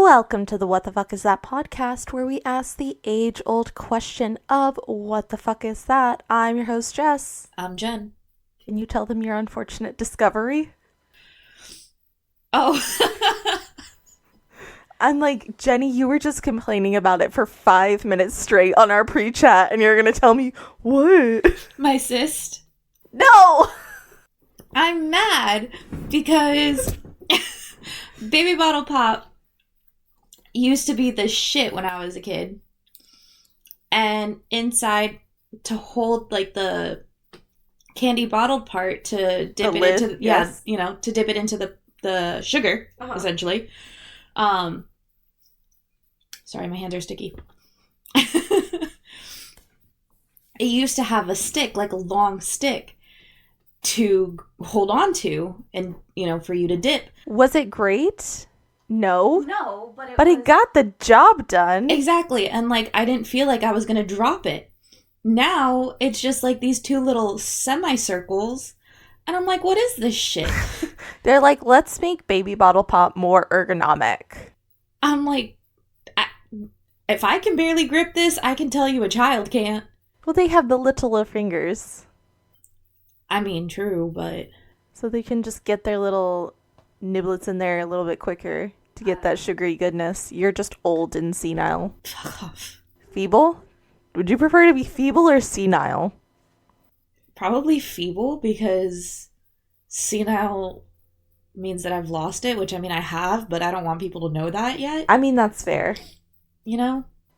Welcome to the What the Fuck Is That podcast, where we ask the age-old question of what the fuck is that? I'm your host, Jess. I'm Jen. Can you tell them your unfortunate discovery? Oh. I'm like, Jenny, you were just complaining about it for 5 minutes straight on our pre-chat, and you're gonna tell me, what? My cyst. No! I'm mad because baby bottle pop used to be the shit when I was a kid. And inside, to hold like the candy bottled part to dip the it lid, into yes. to dip it into the sugar, essentially. Sorry, my hands are sticky. It used to have a stick, like a long stick, to hold on to and, for you to dip. Was it great? No. No, but it got the job done. Exactly. And I didn't feel like I was going to drop it. Now it's just like these two little semicircles. And I'm like, what is this shit? They're like, let's make baby bottle pop more ergonomic. I'm like, if I can barely grip this, I can tell you a child can't. Well, they have the littler fingers. I mean, true, but... So they can just get their little niblets in there a little bit quicker to get that sugary goodness. You're just old and senile. Fuck off. Feeble? Would you prefer to be feeble or senile? Probably feeble, because senile means that I've lost it, which I mean I have, but I don't want people to know that yet. I mean, that's fair.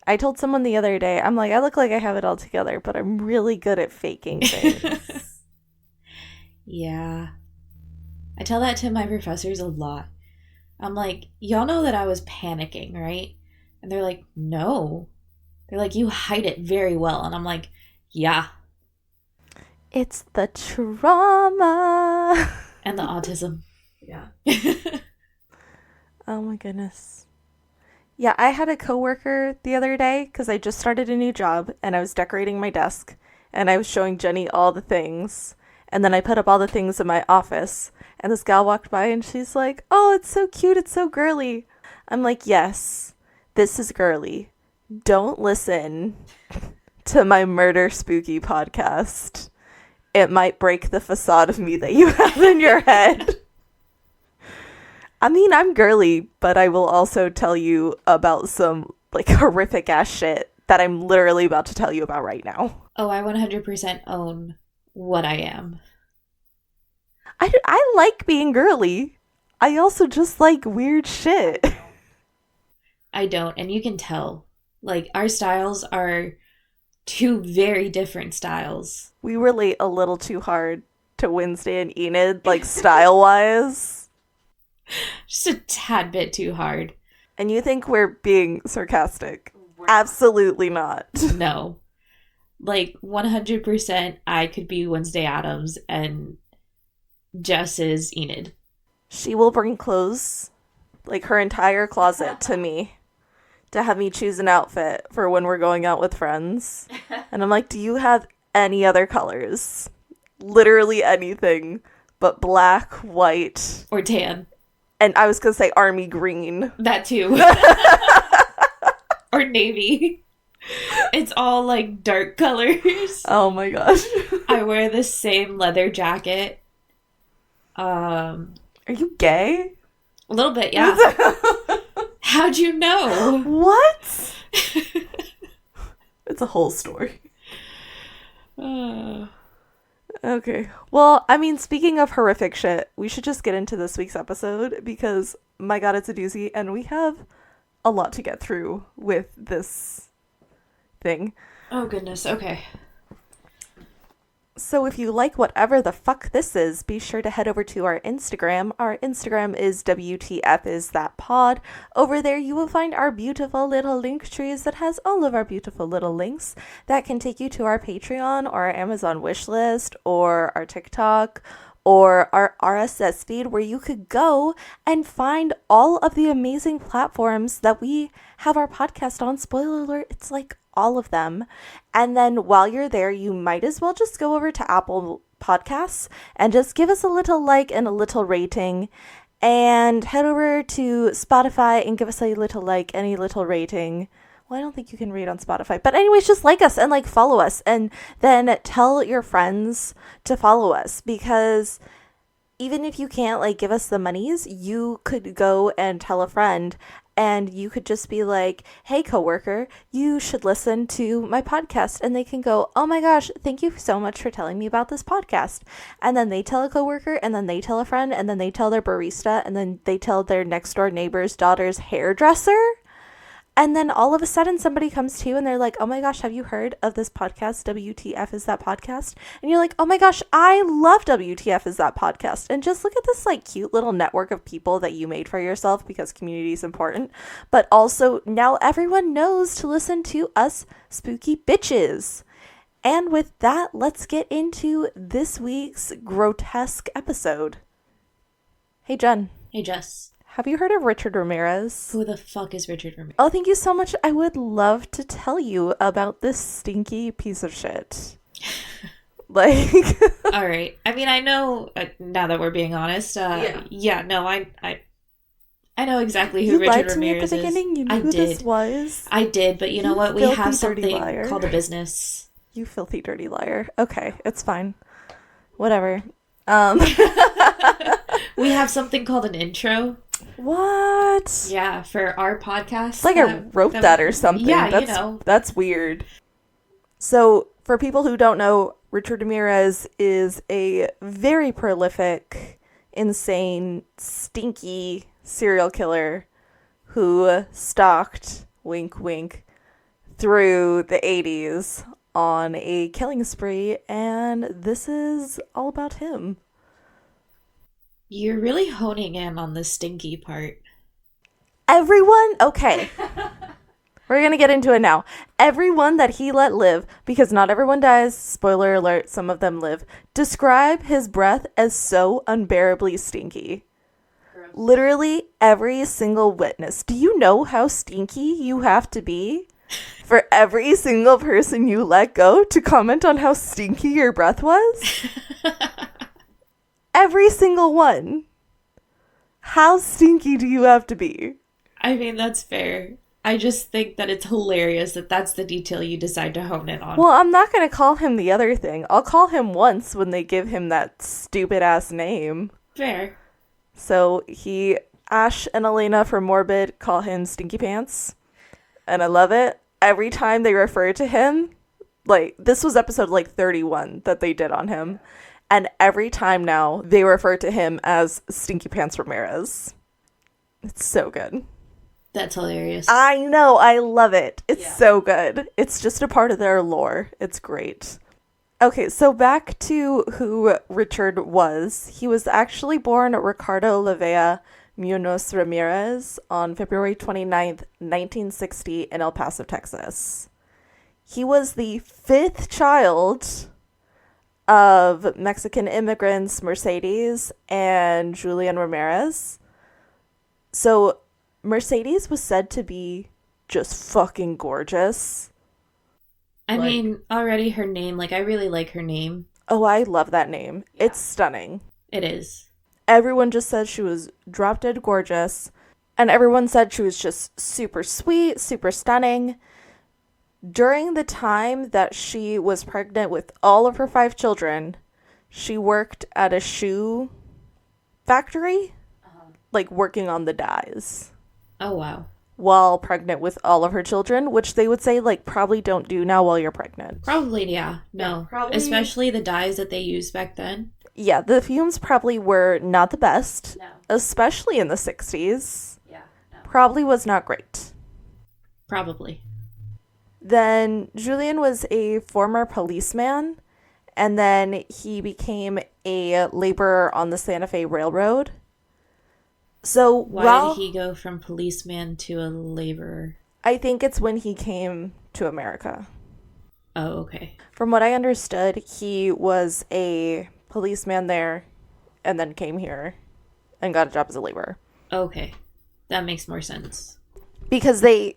I told someone the other day, I'm like, I look like I have it all together, but I'm really good at faking things. Yeah. I tell that to my professors a lot. I'm like, y'all know that I was panicking, right? And they're like, no. They're like, you hide it very well. And I'm like, yeah. It's the trauma. And the autism. Yeah. Oh my goodness. Yeah, I had a coworker the other day because I just started a new job and I was decorating my desk and I was showing Jenny all the things. And then I put up all the things in my office and this gal walked by and she's like, oh, it's so cute. It's so girly. I'm like, yes, this is girly. Don't listen to my murder spooky podcast. It might break the facade of me that you have in your head. I mean, I'm girly, but I will also tell you about some horrific ass shit that I'm literally about to tell you about right now. Oh, I 100% own what I am. I like being girly. I also just like weird shit. I don't, and you can tell. Our styles are two very different styles. We relate a little too hard to Wednesday and Enid, style-wise. Just a tad bit too hard. And you think we're being sarcastic? Absolutely not. No. 100% I could be Wednesday Addams and Jess is Enid. She will bring clothes, her entire closet, to me to have me choose an outfit for when we're going out with friends. And I'm like, do you have any other colors? Literally anything but black, white. Or tan. And I was going to say army green. That too. Or navy. It's all dark colors. Oh my gosh. I wear the same leather jacket. Are you gay? A little bit, yeah. How'd you know? What? It's a whole story. Okay. Well, I mean, speaking of horrific shit, we should just get into this week's episode because, my God, it's a doozy, and we have a lot to get through with this thing. Oh, goodness. Okay. So if you like whatever the fuck this is, be sure to head over to our Instagram. Our Instagram is WTFisthatpod. Over there you will find our beautiful little link trees that has all of our beautiful little links that can take you to our Patreon or our Amazon wishlist or our TikTok or our RSS feed where you could go and find all of the amazing platforms that we have our podcast on. Spoiler alert, it's all of them. And then while you're there, you might as well just go over to Apple Podcasts and just give us a little like and a little rating And head over to Spotify and give us a little like, any little rating. Well, I don't think you can rate on Spotify. But anyways, just like us and like follow us. And then tell your friends to follow us. Because even if you can't like give us the monies, you could go and tell a friend. And you could just be like, hey, coworker, you should listen to my podcast. And they can go, oh my gosh, thank you so much for telling me about this podcast. And then they tell a coworker, and then they tell a friend, and then they tell their barista, and then they tell their next door neighbor's daughter's hairdresser. And then all of a sudden somebody comes to you and they're like, oh my gosh, have you heard of this podcast? WTF is that podcast? And you're like, oh my gosh, I love WTF is that podcast. And just look at this like cute little network of people that you made for yourself, because community is important. But also now everyone knows to listen to us spooky bitches. And with that, let's get into this week's grotesque episode. Hey, Jen. Hey, Jess. Have you heard of Richard Ramirez? Who the fuck is Richard Ramirez? Oh, thank you so much. I would love to tell you about this stinky piece of shit. Like, all right. I mean, I know now that we're being honest. I know exactly who you Richard lied to me at Ramirez the beginning. is. You knew who this was. I did, but you know what? We have something liar. called a business. You filthy dirty liar. Okay, it's fine. Whatever. We have something called an intro. What? Yeah, for our podcast. It's like I wrote that or something. Yeah, That's weird. So, for people who don't know, Richard Ramirez is a very prolific, insane, stinky serial killer who stalked, wink wink, through the 80s on a killing spree, and this is all about him. You're really honing in on the stinky part. Everyone? Okay. We're going to get into it now. Everyone that he let live, because not everyone dies, spoiler alert, some of them live, describe his breath as so unbearably stinky. Gross. Literally every single witness. Do you know how stinky you have to be for every single person you let go to comment on how stinky your breath was? Every single one. How stinky do you have to be? I mean, that's fair. I just think that it's hilarious that that's the detail you decide to hone in on. Well, I'm not going to call him the other thing. I'll call him once when they give him that stupid-ass name. Fair. So Ash and Elena from Morbid call him Stinky Pants. And I love it. Every time they refer to him, like, this was episode, 31 that they did on him. And every time now, they refer to him as Stinky Pants Ramirez. It's so good. That's hilarious. I know. I love it. It's so good. It's just a part of their lore. It's great. Okay, so back to who Richard was. He was actually born Ricardo Lavea Munoz Ramirez on February 29th, 1960 in El Paso, Texas. He was the fifth child of Mexican immigrants Mercedes and Julian Ramirez. So Mercedes was said to be just fucking gorgeous. I mean, already her name, I really like her name. Oh, I love that name. Yeah. It's stunning. It is. Everyone just said she was drop dead gorgeous. And everyone said she was just super sweet, super stunning. During the time that she was pregnant with all of her 5 children, she worked at a shoe factory, working on the dyes. Oh, wow. While pregnant with all of her children, which they would say, probably don't do now while you're pregnant. Probably, yeah. No. Yeah, probably. Especially the dyes that they used back then. Yeah, the fumes probably were not the best. No. Especially in the 60s. Yeah. No. Probably was not great. Probably. Then Julian was a former policeman, and then he became a laborer on the Santa Fe Railroad. So why did he go from policeman to a laborer? I think it's when he came to America. Oh, okay. From what I understood, he was a policeman there and then came here and got a job as a laborer. Okay. That makes more sense. Because they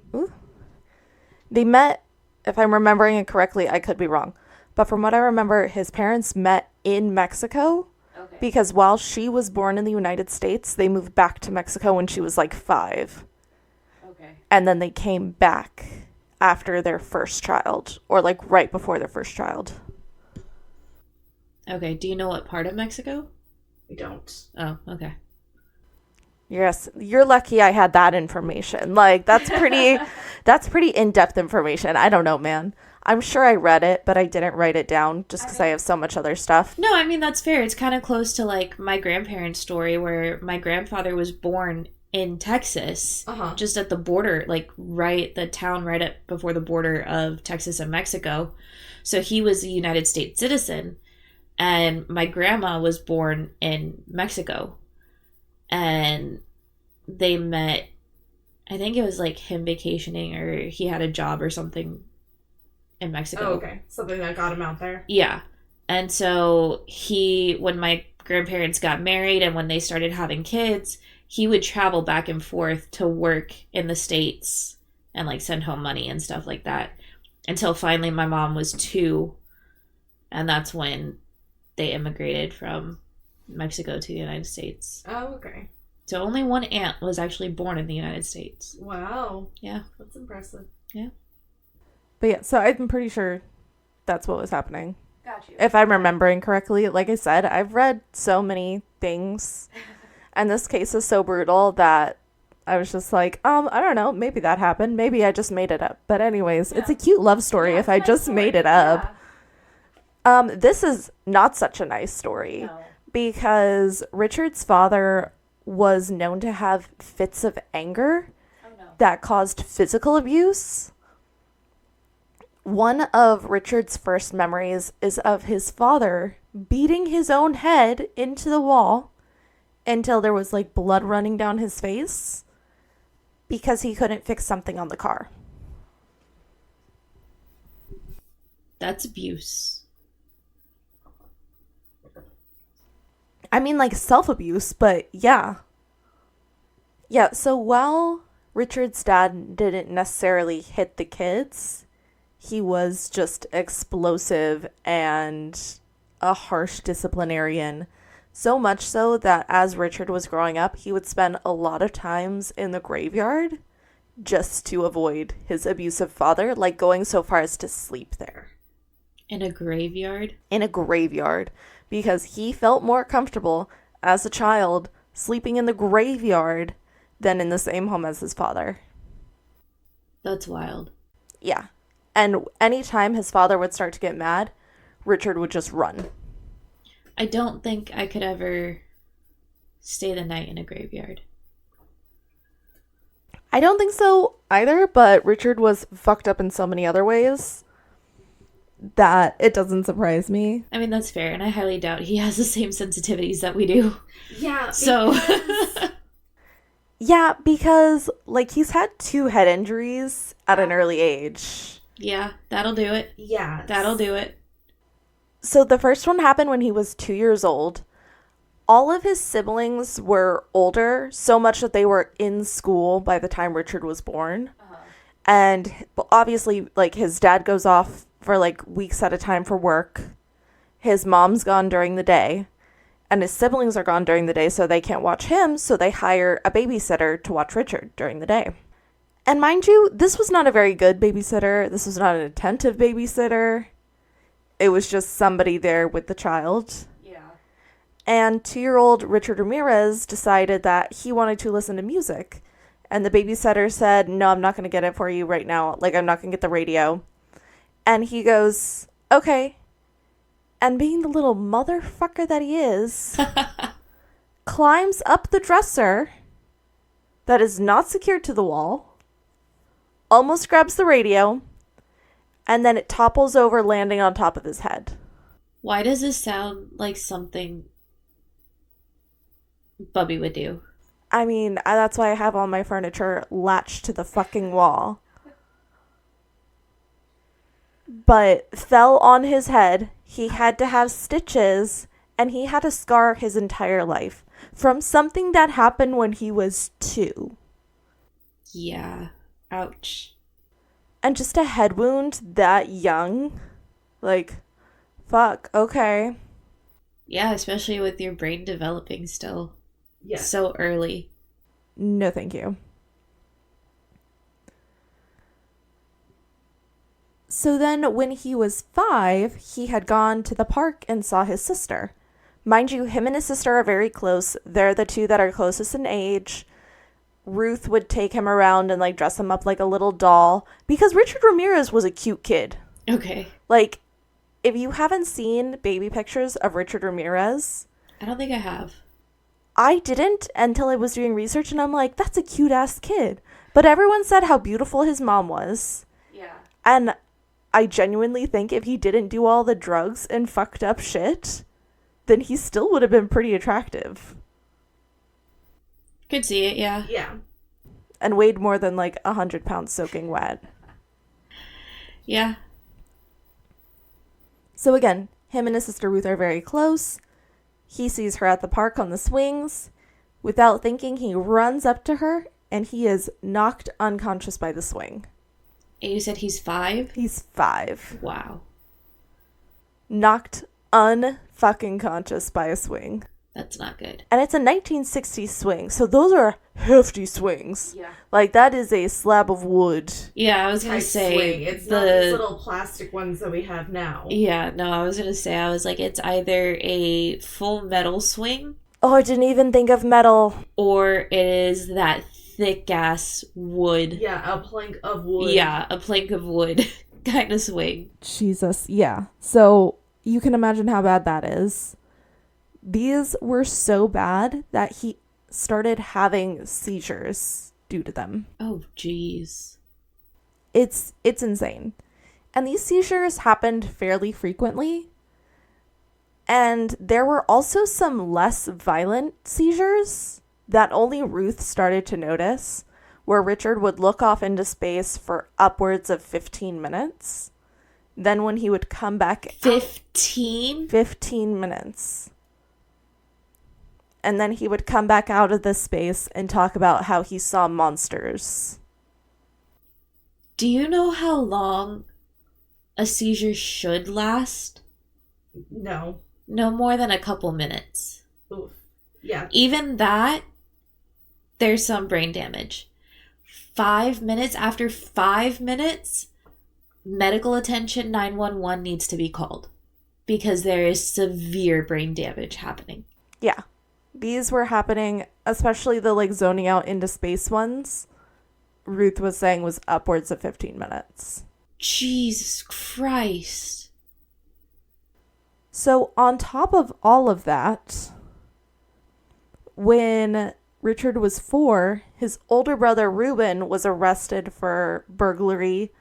met, if I'm remembering it correctly, I could be wrong. But from what I remember, his parents met in Mexico. Okay. Because while she was born in the United States, they moved back to Mexico when she was like 5. Okay. And then they came back after their first child, or like right before their first child. Okay. Do you know what part of Mexico? I don't. Oh, okay. Yes, you're lucky I had that information. Like, that's pretty in-depth information. I don't know, man. I'm sure I read it, but I didn't write it down just because I have so much other stuff. No, I mean, that's fair. It's kind of close to like my grandparents' story where my grandfather was born in Texas, just at the border, like the town right up before the border of Texas and Mexico. So he was a United States citizen, and my grandma was born in Mexico. And they met, I think it was like him vacationing or he had a job or something in Mexico. Oh, okay. Something that got him out there. Yeah. And so when my grandparents got married and when they started having kids, he would travel back and forth to work in the States and like send home money and stuff like that until finally my mom was 2. And that's when they immigrated from Mexico to the United States. Oh, okay. So only one aunt was actually born in the United States. Wow. Yeah. That's impressive. Yeah. But yeah, so I'm pretty sure that's what was happening. Got you. If I'm remembering correctly, like I said, I've read so many things, and this case is so brutal that I was just like, I don't know, maybe that happened. Maybe I just made it up. But anyways, it's a cute love story if I just made it up. Yeah. This is not such a nice story. No. Because Richard's father was known to have fits of anger that caused physical abuse. One of Richard's first memories is of his father beating his own head into the wall until there was like blood running down his face because he couldn't fix something on the car. That's abuse. I mean, like, self-abuse, but yeah. Yeah, so while Richard's dad didn't necessarily hit the kids, he was just explosive and a harsh disciplinarian. So much so that as Richard was growing up, he would spend a lot of times in the graveyard just to avoid his abusive father, like going so far as to sleep there. In a graveyard? In a graveyard. Because he felt more comfortable as a child sleeping in the graveyard than in the same home as his father. That's wild. Yeah. And anytime his father would start to get mad, Richard would just run. I don't think I could ever stay the night in a graveyard. I don't think so either, but Richard was fucked up in so many other ways that it doesn't surprise me. I mean, that's fair, and I highly doubt he has the same sensitivities that we do. Yeah. So. Yeah, because, like, he's had 2 head injuries at an early age. Yeah, that'll do it. Yeah. That'll do it. So the first one happened when he was 2 years old. All of his siblings were older, so much that they were in school by the time Richard was born. And obviously, like, his dad goes off for like weeks at a time for work. His mom's gone during the day, and his siblings are gone during the day, so they can't watch him, so they hire a babysitter to watch Richard during the day. And mind you, this was not a very good babysitter. This was not an attentive babysitter. It was just somebody there with the child. Yeah. And 2-year-old Richard Ramirez decided that he wanted to listen to music. And the babysitter said, no, I'm not going to get it for you right now. Like, I'm not going to get the radio. And he goes, okay. And being the little motherfucker that he is, climbs up the dresser that is not secured to the wall, almost grabs the radio, and then it topples over, landing on top of his head. Why does this sound like something Bubby would do? I mean, that's why I have all my furniture latched to the fucking wall. But fell on his head. He had to have stitches, and he had a scar his entire life from something that happened when he was 2. Yeah. Ouch. And just a head wound that young, like, fuck, okay. Yeah, especially with your brain developing still Yes. so early. No, thank you. So then, when he was 5, he had gone to the park and saw his sister. Mind you, him and his sister are very close. They're the two that are closest in age. Ruth would take him around and, like, dress him up like a little doll. Because Richard Ramirez was a cute kid. Okay. Like, if you haven't seen baby pictures of Richard Ramirez... I don't think I have. I didn't until I was doing research, and I'm like, that's a cute-ass kid. But everyone said how beautiful his mom was. Yeah. And I genuinely think if he didn't do all the drugs and fucked up shit, then he still would have been pretty attractive. Could see it, yeah. Yeah. And weighed more than, like, 100 pounds soaking wet. Yeah. So again, him and his sister Ruth are very close. He sees her at the park on the swings. Without thinking, he runs up to her, and he is knocked unconscious by the swing. And you said he's 5? He's 5. Wow. Knocked unfucking conscious by a swing. That's not good. And it's a 1960s swing, so those are hefty swings. Yeah. Like, that is a slab of wood. Yeah, I was going Type to say... swing. It's not these little plastic ones that we have now. Yeah, no, I was going to say, I was like, it's either a full metal swing... Oh, I didn't even think of metal. Or it is that thick-ass wood. Yeah, a plank of wood. Yeah, a plank of wood kind of swing. Jesus, yeah. So, you can imagine how bad that is. These were so bad that he started having seizures due to them. Oh, jeez. It's insane. And these seizures happened fairly frequently. And there were also some less violent seizures that only Ruth started to notice, where Richard would look off into space for upwards of 15 minutes. Then when he would come back... 15? 15 minutes. And then he would come back out of this space and talk about how he saw monsters. Do you know how long a seizure should last? No. No more than a couple minutes. Oof. Yeah. Even that, there's some brain damage. 5 minutes, after 5 minutes, medical attention 911 needs to be called. Because there is severe brain damage happening. Yeah. These were happening, especially the, like, zoning out into space ones. Ruth was saying was upwards of 15 minutes. Jesus Christ. So on top of all of that, when Richard was 4, his older brother Reuben was arrested for burglary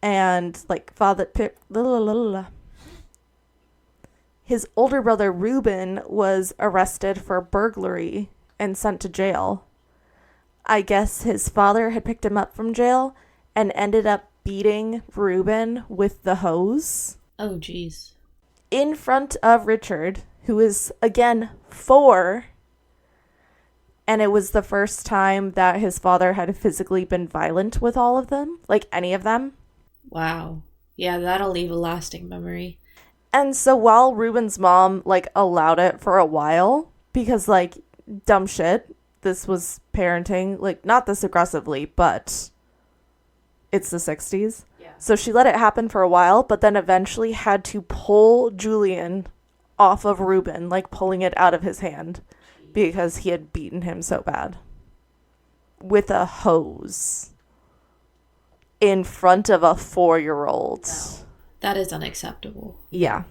and, like, his older brother Reuben was arrested for burglary and sent to jail. I guess his father had picked him up from jail and ended up beating Reuben with the hose. Oh, jeez. In front of Richard, who is, again, 4. And it was the first time that his father had physically been violent with all of them. Like, any of them. Wow. Yeah, that'll leave a lasting memory. And so while Reuben's mom, like, allowed it for a while, because, like, dumb shit, this was parenting, like, not this aggressively, but it's the 60s. Yeah. So she let it happen for a while, but then eventually had to pull Julian off of Reuben, like, pulling it out of his hand, because he had beaten him so bad. With a hose. In front of a 4-year-old. No. That is unacceptable. Yeah.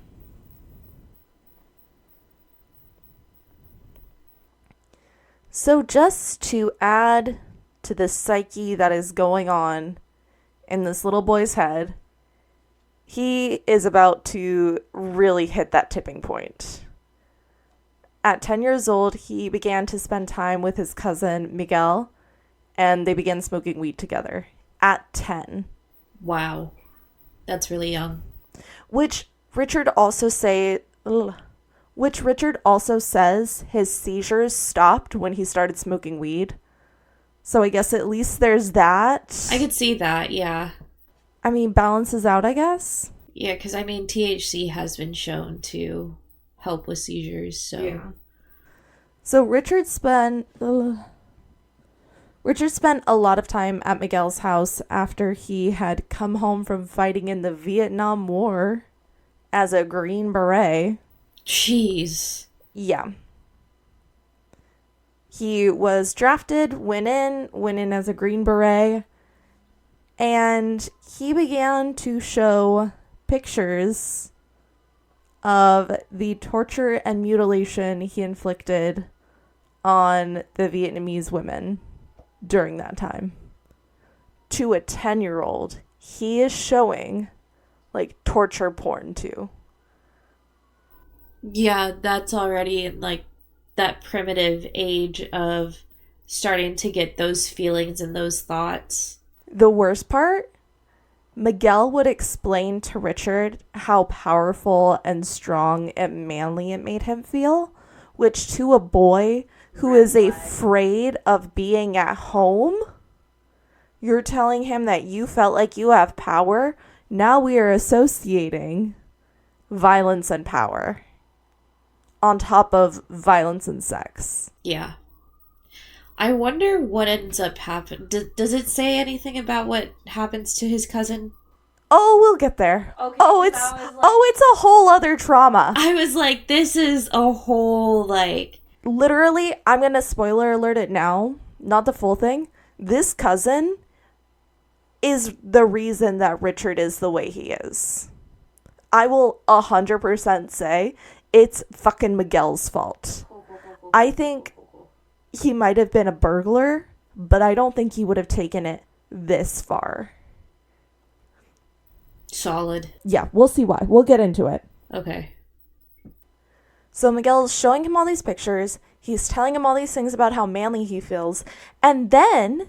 So just to add to the psyche that is going on in this little boy's head, he is about to really hit that tipping point. At 10 years old, he began to spend time with his cousin Miguel, and they began smoking weed together. At 10. Wow. That's really young. Which Richard also says his seizures stopped when he started smoking weed. So I guess at least there's that. I could see that, yeah. I mean, balances out, I guess. Yeah, because, I mean, THC has been shown to help with seizures, so. Yeah. So Richard spent a lot of time at Miguel's house after he had come home from fighting in the Vietnam War as a Green Beret. Jeez. Yeah. He was drafted, went in as a Green Beret, and he began to show pictures of the torture and mutilation he inflicted on the Vietnamese women during that time. To a 10-year-old, he is showing, like, torture porn too. Yeah, that's already, like, that primitive age of starting to get those feelings and those thoughts. The worst part, Miguel would explain to Richard how powerful and strong and manly it made him feel, which to a boy who is afraid of being at home, you're telling him that you felt like you have power. Now we are associating violence and power on top of violence and sex. Yeah. I wonder what ends up happening. Does it say anything about what happens to his cousin? Oh, we'll get there. Okay, it's a whole other trauma. I was like, this is a whole, like... Literally, I'm going to spoiler alert it now. Not the full thing. This cousin is the reason that Richard is the way he is. I will 100% say it's fucking Miguel's fault. I think he might have been a burglar, but I don't think he would have taken it this far. Solid. Yeah, we'll see why. We'll get into it. Okay. So Miguel's showing him all these pictures. He's telling him all these things about how manly he feels. And then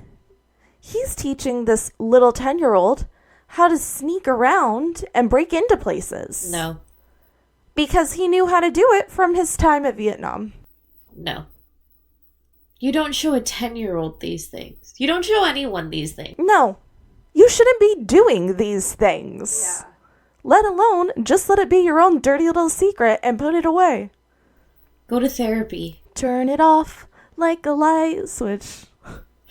he's teaching this little 10-year-old how to sneak around and break into places. No. Because he knew how to do it from his time at Vietnam. No. You don't show a 10-year-old these things. You don't show anyone these things. No. You shouldn't be doing these things. Yeah. Let alone just let it be your own dirty little secret and put it away. Go to therapy. Turn it off like a light switch.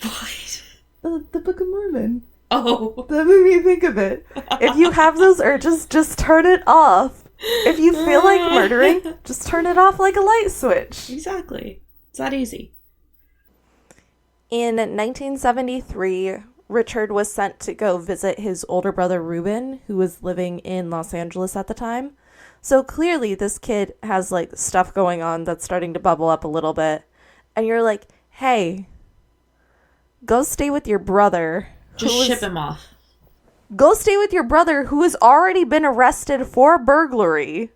What? The Book of Mormon. Oh. That made me think of it. If you have those urges, just turn it off. If you feel like murdering, just turn it off like a light switch. Exactly. It's that easy. In 1973, Richard was sent to go visit his older brother Ruben, who was living in Los Angeles at the time. So clearly this kid has like stuff going on that's starting to bubble up a little bit. And you're like, hey, go stay with your brother. Just ship him off. Go stay with your brother who has already been arrested for burglary.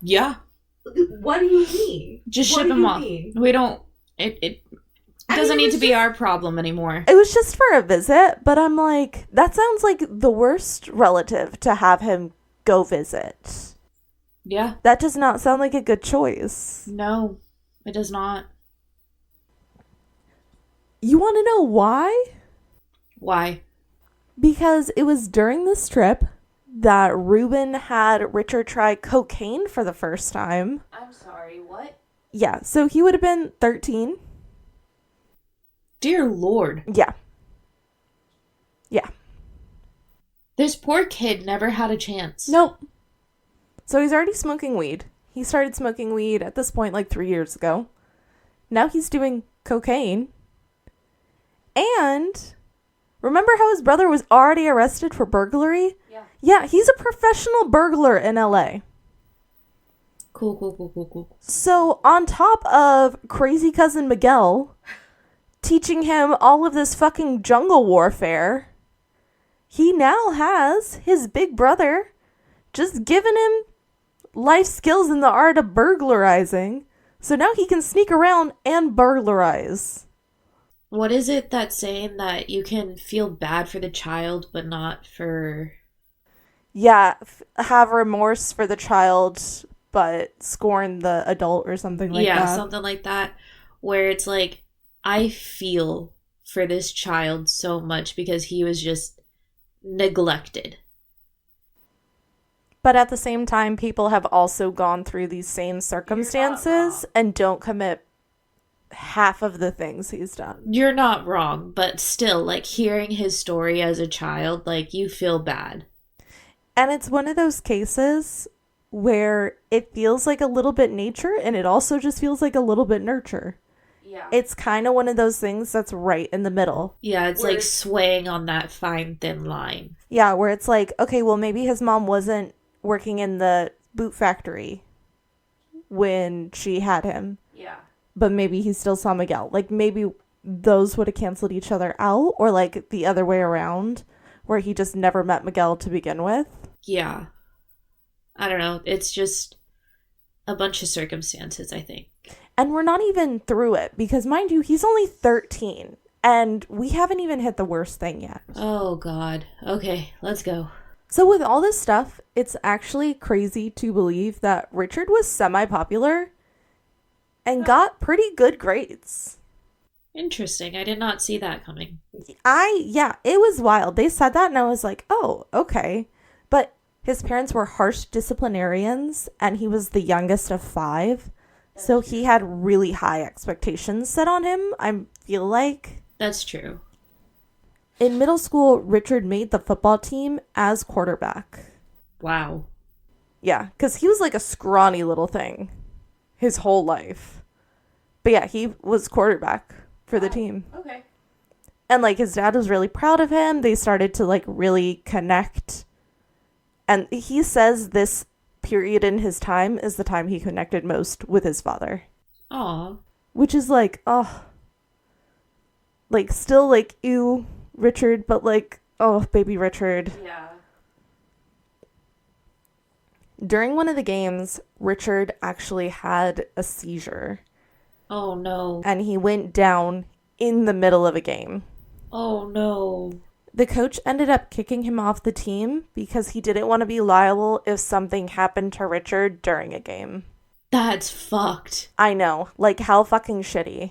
Yeah. What do you mean? Just What ship do him you off. mean? We don't... It doesn't need to be our problem anymore. It was just for a visit, but I'm like, that sounds like the worst relative to have him go visit. Yeah. That does not sound like a good choice. No, it does not. You want to know why? Why? Because it was during this trip that Ruben had Richard try cocaine for the first time. I'm sorry, what? Yeah, so he would have been 13. Dear Lord. Yeah. Yeah. This poor kid never had a chance. Nope. So he's already smoking weed. He started smoking weed at this point like 3 years ago. Now he's doing cocaine. And remember how his brother was already arrested for burglary? Yeah. Yeah, he's a professional burglar in LA. Cool. So on top of crazy cousin Miguel teaching him all of this fucking jungle warfare, he now has his big brother just giving him life skills in the art of burglarizing. So now he can sneak around and burglarize. What is it that's saying that you can feel bad for the child, but not for... Yeah, have remorse for the child, but scorn the adult or something like that. Yeah, something like that. Where it's like, I feel for this child so much because he was just neglected. But at the same time, people have also gone through these same circumstances and don't commit half of the things he's done. You're not wrong, but still, like, hearing his story as a child, like, you feel bad. And it's one of those cases where it feels like a little bit nature and it also just feels like a little bit nurture. Yeah. It's kind of one of those things that's right in the middle. Yeah, it's like swaying on that fine, thin line. Yeah, where it's like, okay, well, maybe his mom wasn't working in the boot factory when she had him. Yeah. But maybe he still saw Miguel. Like, maybe those would have canceled each other out, or like the other way around, where he just never met Miguel to begin with. Yeah. I don't know. It's just a bunch of circumstances, I think. And we're not even through it, because mind you, he's only 13, and we haven't even hit the worst thing yet. Oh, God. Okay, let's go. So with all this stuff, it's actually crazy to believe that Richard was semi-popular and got pretty good grades. Interesting. I did not see that coming. Yeah, it was wild. They said that and I was like, oh, okay. But his parents were harsh disciplinarians and he was the youngest of 5. So he had really high expectations set on him, I feel like. That's true. In middle school, Richard made the football team as quarterback. Wow. Yeah, because he was like a scrawny little thing his whole life. But yeah, he was quarterback for the team. Okay. And like his dad was really proud of him. They started to like really connect. And he says this period in his time is the time he connected most with his father. Aw. Which is like, oh, like still like, ew, Richard, but like, oh, baby Richard. Yeah. During one of the games, Richard actually had a seizure. Oh, no. And he went down in the middle of a game. Oh, no. The coach ended up kicking him off the team because he didn't want to be liable if something happened to Richard during a game. That's fucked. I know. Like, how fucking shitty.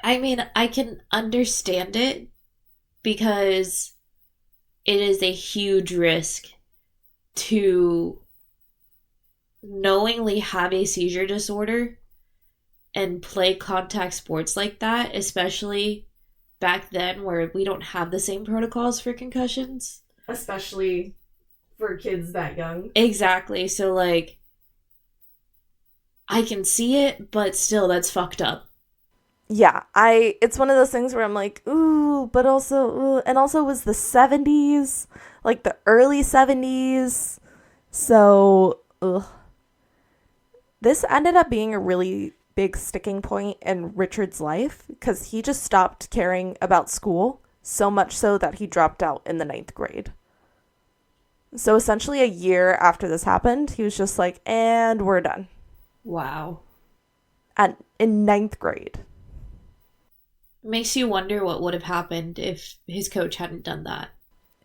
I mean, I can understand it because it is a huge risk to knowingly have a seizure disorder and play contact sports like that, especially back then where we don't have the same protocols for concussions. Especially for kids that young. Exactly. So, like, I can see it, but still, that's fucked up. Yeah, it's one of those things where I'm like, ooh, but also, ooh, and also it was the 70s, like the early 70s. So, ugh. This ended up being a really big sticking point in Richard's life because he just stopped caring about school, so much so that he dropped out in the 9th grade. So essentially a year after this happened, he was just like, and we're done. Wow. And in 9th grade. Makes you wonder what would have happened if his coach hadn't done that.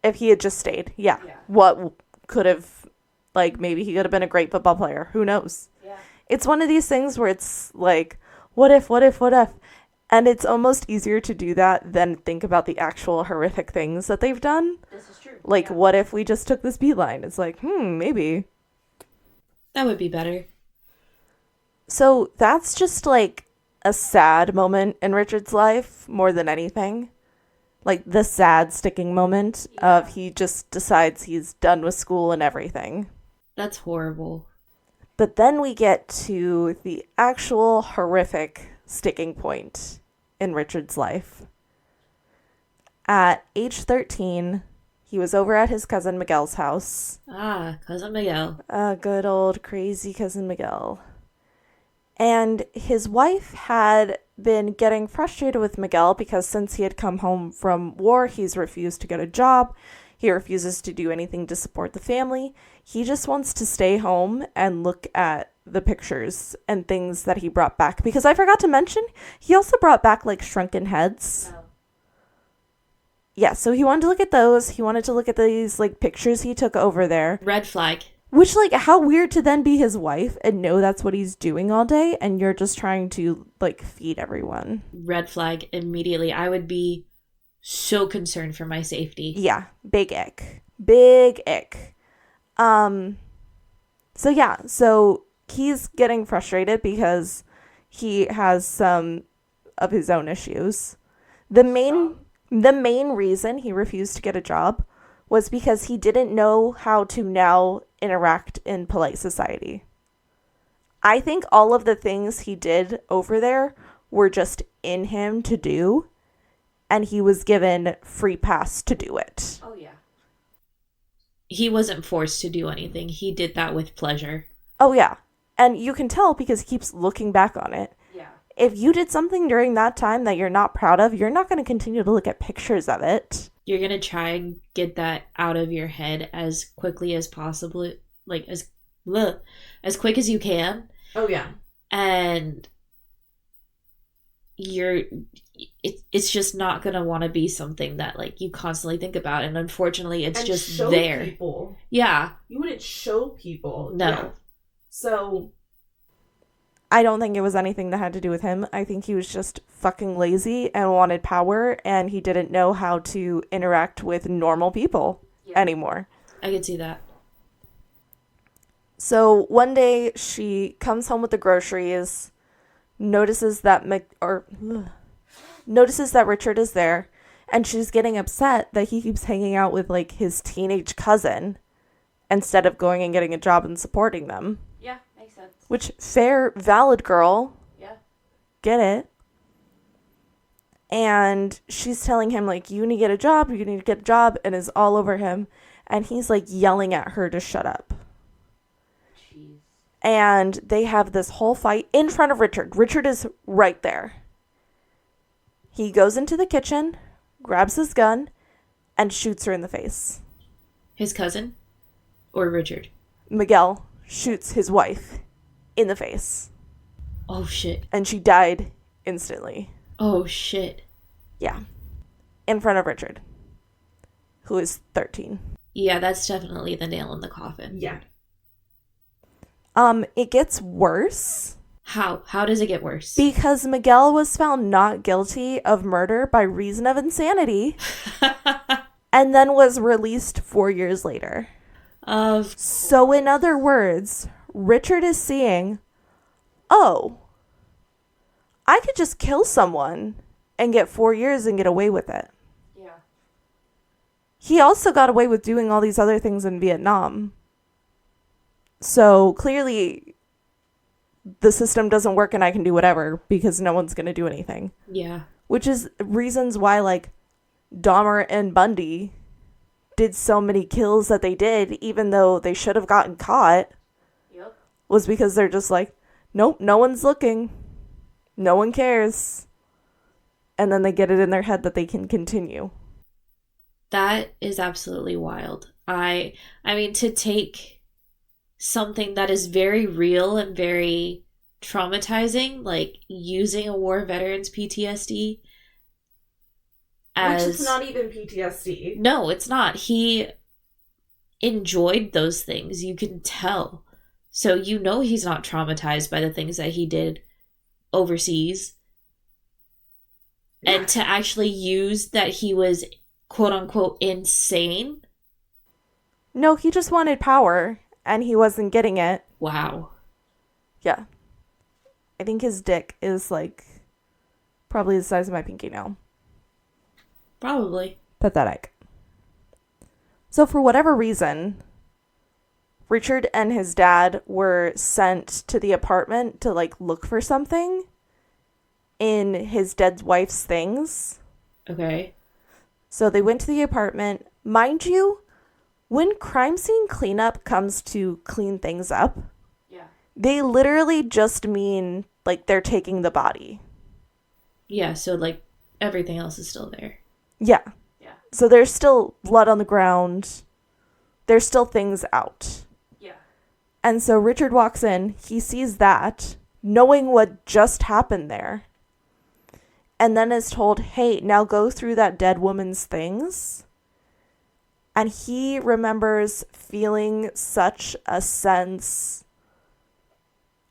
If he had just stayed, yeah. What could have, like, maybe he could have been a great football player. Who knows? Yeah. It's one of these things where it's like, what if? And it's almost easier to do that than think about the actual horrific things that they've done. This is true. Like, Yeah. what if we just took this beeline? It's like, maybe. That would be better. So that's just like a sad moment in Richard's life more than anything. Like the sad sticking moment of he just decides he's done with school and everything. That's horrible. But then we get to the actual horrific sticking point in Richard's life. At age 13, he was over at his cousin Miguel's house. Ah, Cousin Miguel. Good old crazy cousin Miguel. And his wife had been getting frustrated with Miguel because since he had come home from war, he's refused to get a job. He refuses to do anything to support the family. He just wants to stay home and look at the pictures and things that he brought back. Because I forgot to mention, he also brought back like shrunken heads. Oh. Yeah, so he wanted to look at those. He wanted to look at these like pictures he took over there. Red flag. Which, like, how weird to then be his wife and know that's what he's doing all day and you're just trying to, like, feed everyone. Red flag immediately. I would be so concerned for my safety. Yeah, big ick. Big ick. So yeah, so he's getting frustrated because he has some of his own issues. The main reason he refused to get a job was because he didn't know how to now interact in polite society. I think all of the things he did over there were just in him to do, and he was given free pass to do it. Oh, yeah. He wasn't forced to do anything. He did that with pleasure. Oh, yeah. And you can tell because he keeps looking back on it. Yeah. If you did something during that time that you're not proud of, you're not going to continue to look at pictures of it. You're going to try and get that out of your head as quickly as possible, like as quick as you can. Oh, yeah. And it's just not going to want to be something that like you constantly think about, and unfortunately it's just show there. People. Yeah. You wouldn't show people. No. Yeah. So I don't think it was anything that had to do with him. I think he was just fucking lazy and wanted power, and he didn't know how to interact with normal people anymore. I could see that. So one day she comes home with the groceries, notices that Richard is there, and she's getting upset that he keeps hanging out with like his teenage cousin instead of going and getting a job and supporting them. Yeah, makes sense. Which, fair, valid girl. Yeah. Get it. And she's telling him, like, you need to get a job, and is all over him. And he's, like, yelling at her to shut up. Jeez. And they have this whole fight in front of Richard. Richard is right there. He goes into the kitchen, grabs his gun, and shoots her in the face. His cousin? Or Richard? Miguel shoots his wife in the face. Oh, shit. And she died instantly. Oh, shit. Yeah. In front of Richard, who is 13. Yeah, that's definitely the nail in the coffin. yeah. It gets worse. How? How does it get worse? Because Miguel was found not guilty of murder by reason of insanity and then was released 4 years later. So in other words, Richard is seeing, oh, I could just kill someone and get 4 years and get away with it. Yeah. He also got away with doing all these other things in Vietnam. So clearly the system doesn't work and I can do whatever because no one's going to do anything. Yeah. Which is reasons why, like, Dahmer and Bundy did so many kills that they did, even though they should have gotten caught. Yep. Was because they're just like, nope, no one's looking. No one cares. And then they get it in their head that they can continue. That is absolutely wild. I mean, to take something that is very real and very traumatizing, like using a war veteran's PTSD as... Which is not even PTSD. No, it's not. He enjoyed those things. You can tell. So you know he's not traumatized by the things that he did overseas. Yeah. And to actually use that he was quote-unquote insane. No, he just wanted power, and he wasn't getting it. Wow. Yeah. I think his dick is, like, probably the size of my pinky nail. Probably. Pathetic. So for whatever reason, Richard and his dad were sent to the apartment to, like, look for something in his dead wife's things. Okay. So they went to the apartment. Mind you, when crime scene cleanup comes to clean things up, yeah, they literally just mean, like, they're taking the body. Yeah, so, like, everything else is still there. Yeah. Yeah. So there's still blood on the ground. There's still things out. Yeah. And so Richard walks in. He sees that, knowing what just happened there. And then is told, hey, now go through that dead woman's things. And he remembers feeling such a sense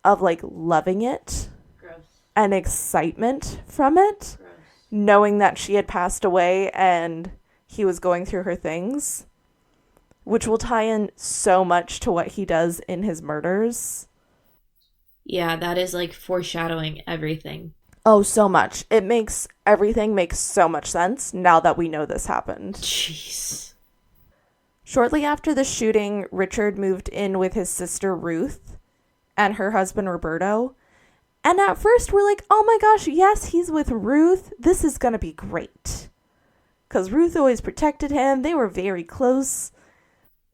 of, like, loving it. Gross. And excitement from it. Gross. Knowing that she had passed away and he was going through her things. which will tie in so much to what he does in his murders. Yeah, that is like foreshadowing everything. Oh, so much. Everything makes so much sense now that we know this happened. Jeez. Shortly after the shooting, Richard moved in with his sister Ruth and her husband Roberto. And at first we're like, oh my gosh, yes, he's with Ruth. This is going to be great. Because Ruth always protected him. They were very close.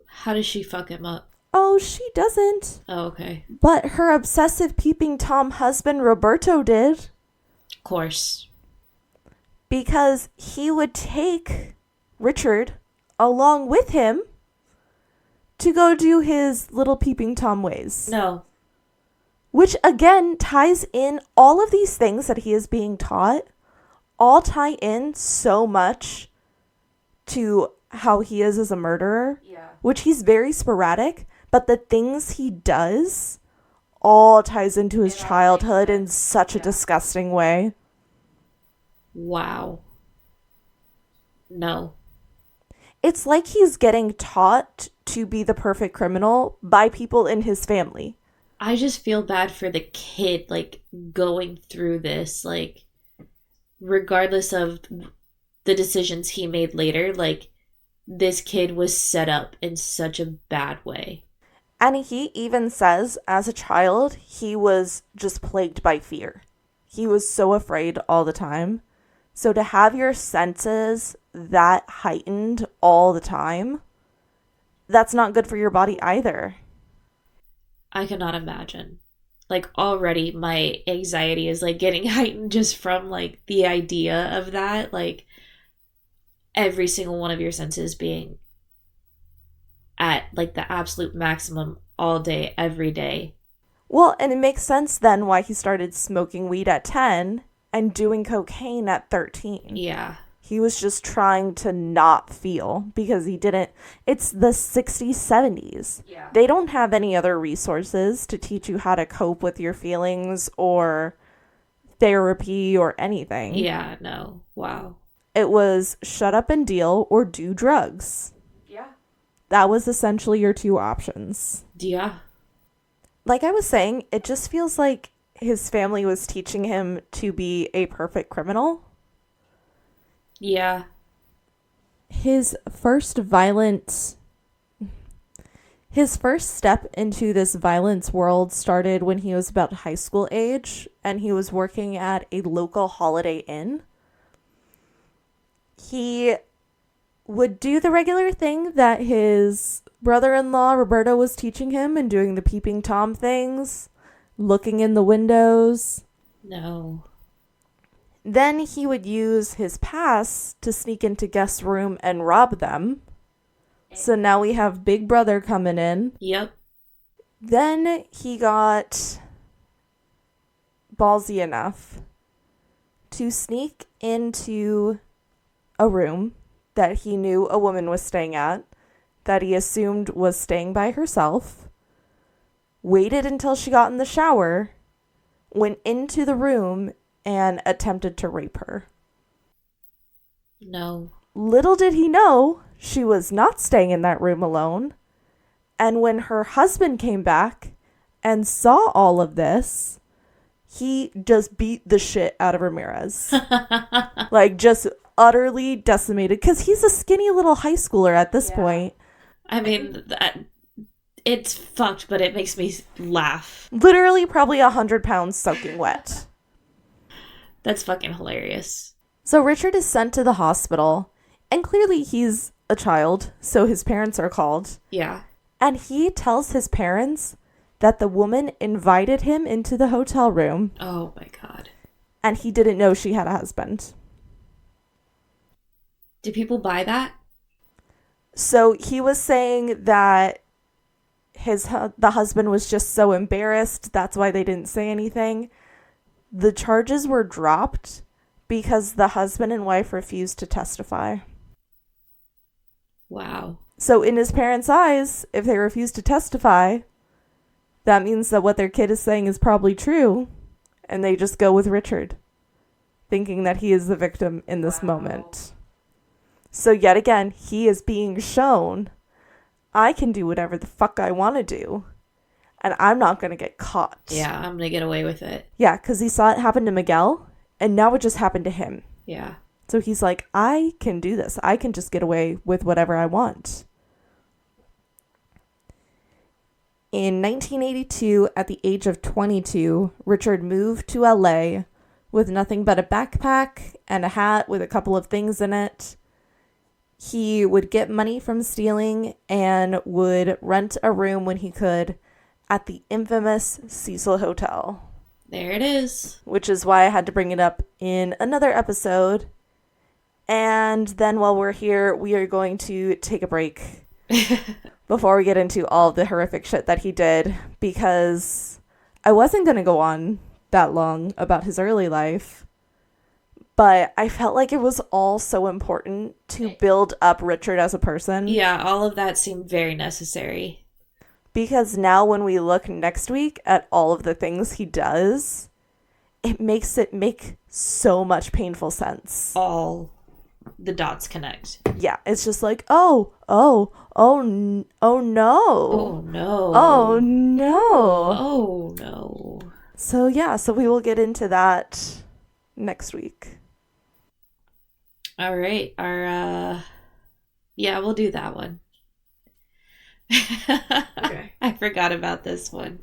How does she fuck him up? Oh, she doesn't. Oh, okay. But her obsessive peeping Tom husband Roberto did. Of course. Because he would take Richard along with him to go do his little peeping Tom ways. No. Which again ties in all of these things that he is being taught, all tie in so much to how he is as a murderer. Yeah. Which he's very sporadic, but the things he does all ties into his childhood in such a disgusting way. Wow. No. It's like he's getting taught to be the perfect criminal by people in his family. I just feel bad for the kid, like, going through this, like, regardless of the decisions he made later, like, this kid was set up in such a bad way. And he even says, as a child, he was just plagued by fear. He was so afraid all the time. So to have your senses that heightened all the time, that's not good for your body either. I cannot imagine. Like, already my anxiety is, like, getting heightened just from, like, the idea of that. Like, every single one of your senses being at, like, the absolute maximum all day, every day. Well, and it makes sense then why he started smoking weed at 10 and doing cocaine at 13. Yeah. He was just trying to not feel because he didn't. It's the 60s, 70s. Yeah. They don't have any other resources to teach you how to cope with your feelings or therapy or anything. Yeah, no. Wow. It was shut up and deal or do drugs. Yeah. That was essentially your two options. Yeah. Like I was saying, it just feels like his family was teaching him to be a perfect criminal. Yeah. His first step into this violence world started when he was about high school age, and he was working at a local Holiday Inn. He would do the regular thing that his brother-in-law Roberto was teaching him and doing the peeping Tom things, looking in the windows. No. Then he would use his pass to sneak into guest room and rob them. So now we have Big Brother coming in. Yep. Then he got ballsy enough to sneak into a room that he knew a woman was staying at, that he assumed was staying by herself, waited until she got in the shower, went into the room, and attempted to rape her. No. Little did he know she was not staying in that room alone. And when her husband came back and saw all of this, he just beat the shit out of Ramirez. Like, just utterly decimated. Because he's a skinny little high schooler at this point. I mean, it's fucked, but it makes me laugh. Literally probably 100 pounds soaking wet. That's fucking hilarious. So Richard is sent to the hospital. And clearly he's a child, so his parents are called. Yeah. And he tells his parents that the woman invited him into the hotel room. Oh my god. And he didn't know she had a husband. Do people buy that? So he was saying that the husband was just so embarrassed. That's why they didn't say anything. The charges were dropped because the husband and wife refused to testify. Wow. So in his parents' eyes, if they refuse to testify, that means that what their kid is saying is probably true. And they just go with Richard, thinking that he is the victim in this moment. So yet again, he is being shown I can do whatever the fuck I want to do. And I'm not going to get caught. Yeah, I'm going to get away with it. Yeah, because he saw it happen to Miguel, and now it just happened to him. Yeah. So he's like, I can do this. I can just get away with whatever I want. In 1982, at the age of 22, Richard moved to LA with nothing but a backpack and a hat with a couple of things in it. He would get money from stealing and would rent a room when he could at the infamous Cecil Hotel. There it is. Which is why I had to bring it up in another episode. And then while we're here, we are going to take a break before we get into all the horrific shit that he did, because I wasn't going to go on that long about his early life, but I felt like it was all so important to build up Richard as a person. Yeah, all of that seemed very necessary. Because now when we look next week at all of the things he does, it makes it make so much painful sense. All the dots connect. Yeah, it's just like, oh no. Oh no. Oh no. Oh no. So yeah, so we will get into that next week. All right. Yeah, we'll do that one. Okay. I forgot about this one.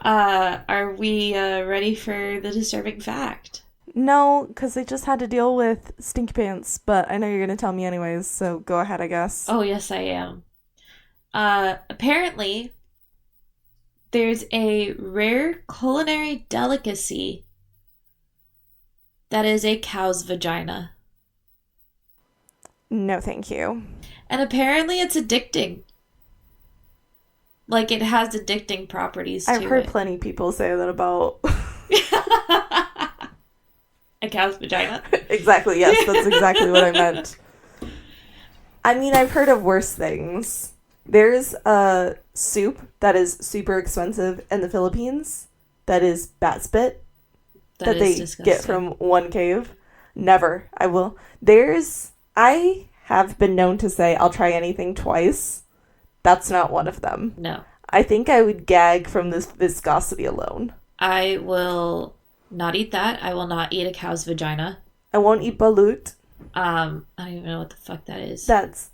Are we ready for the disturbing fact? No, because I just had to deal with Stinky Pants, but I know you're going to tell me anyways, so go ahead, I guess. Oh, yes, I am. Apparently, there's a rare culinary delicacy that is a cow's vagina. No, thank you. And apparently it's addicting. Like, it has addicting properties to it. I've heard plenty of people say that about... A cow's vagina? Exactly, yes, that's exactly what I meant. I mean, I've heard of worse things. There's a soup that is super expensive in the Philippines that is bat spit that they disgusting. get from one cave. Never. I have been known to say I'll try anything twice. That's not one of them. No. I think I would gag from this viscosity alone. I will not eat that. I will not eat a cow's vagina. I won't eat balut. I don't even know what the fuck that is. That's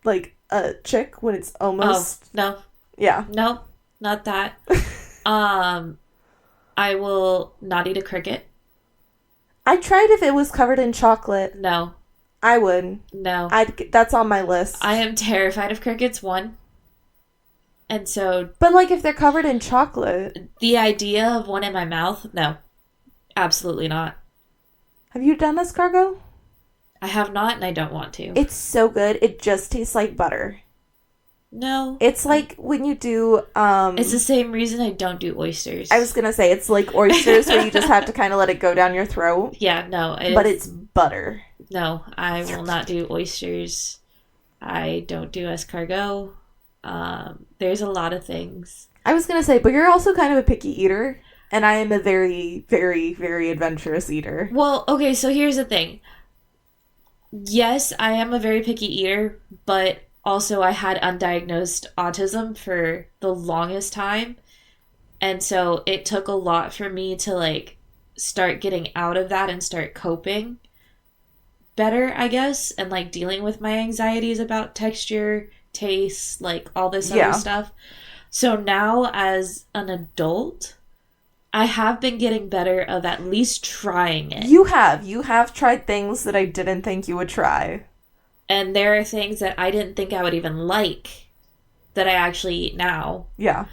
like a chick when it's almost... Oh, no. Yeah. Nope, not that. I will not eat a cricket. I tried if it was covered in chocolate. No. I would. No. That's on my list. I am terrified of crickets, one. And so... But, like, if they're covered in chocolate... The idea of one in my mouth? No. Absolutely not. Have you done escargot? I have not, and I don't want to. It's so good. It just tastes like butter. No. It's like when you do... It's the same reason I don't do oysters. I was going to say, it's like oysters where you just have to kind of let it go down your throat. Yeah, no. But it's butter. No, I will not do oysters. I don't do escargot. There's a lot of things. I was going to say, but you're also kind of a picky eater. And I am a very, very, very adventurous eater. Well, okay, so here's the thing. Yes, I am a very picky eater, but also I had undiagnosed autism for the longest time. And so it took a lot for me to, like, start getting out of that and start coping better, I guess, and, like, dealing with my anxieties about texture, taste, like, all this other stuff. So now, as an adult, I have been getting better of at least trying it. You have tried things that I didn't think you would try. And there are things that I didn't think I would even like that I actually eat now. Yeah.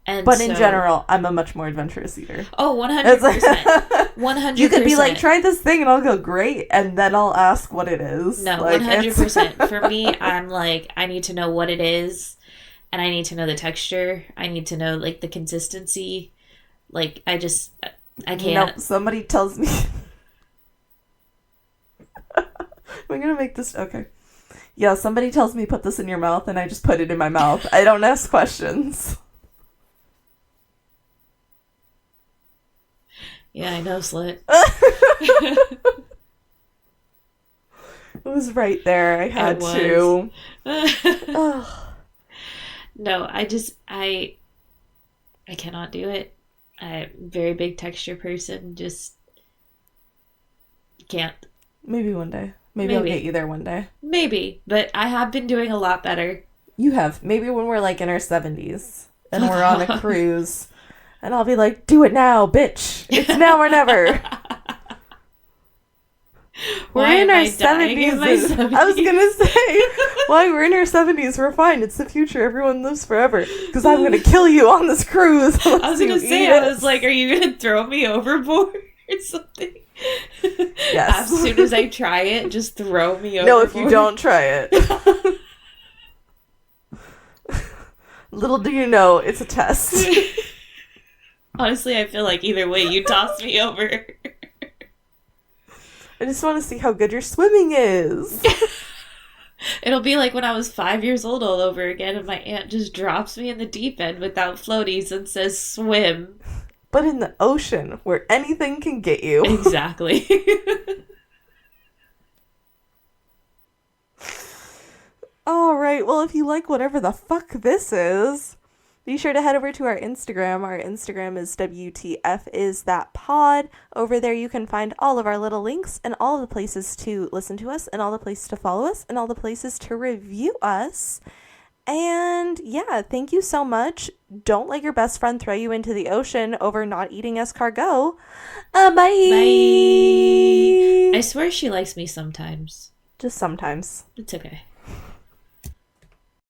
But in general, I'm a much more adventurous eater. Oh, 100%. 100%. You could be like, try this thing, and I'll go, great, and then I'll ask what it is. No, like, 100%. For me, I'm like, I need to know what it is, and I need to know the texture. I need to know, like, the consistency. Like, I can't. Nope, somebody tells me... I'm gonna make this... Okay. Yeah, somebody tells me put this in your mouth, and I just put it in my mouth. I don't ask questions. Yeah, I know, slut. It was right there. I had to. Ugh. No, I cannot do it. I'm a very big texture person. Just can't. Maybe one day. Maybe I'll get you there one day. Maybe, but I have been doing a lot better. You have. Maybe when we're like in our 70s and we're on a cruise and I'll be like, do it now, bitch. It's now or never. We're in our 70s. I was going to say, why we're in our 70s, we're fine. It's the future. Everyone lives forever. Because I'm going to kill you on this cruise. I was going to say, I was like, are you going to throw me overboard or something? Yes. As soon as I try it, just throw me overboard. No, if you don't try it. Little do you know, it's a test. Honestly, I feel like either way, you toss me over. I just want to see how good your swimming is. It'll be like when I was 5 years old all over again and my aunt just drops me in the deep end without floaties and says swim. But in the ocean, where anything can get you. Exactly. Alright, well, if you like whatever the fuck this is, be sure to head over to our Instagram. Our Instagram is WTFisthatpod. Over there you can find all of our little links and all the places to listen to us and all the places to follow us and all the places to review us. And yeah, thank you so much. Don't let your best friend throw you into the ocean over not eating escargot. Bye. Bye. I swear she likes me sometimes. Just sometimes. It's okay.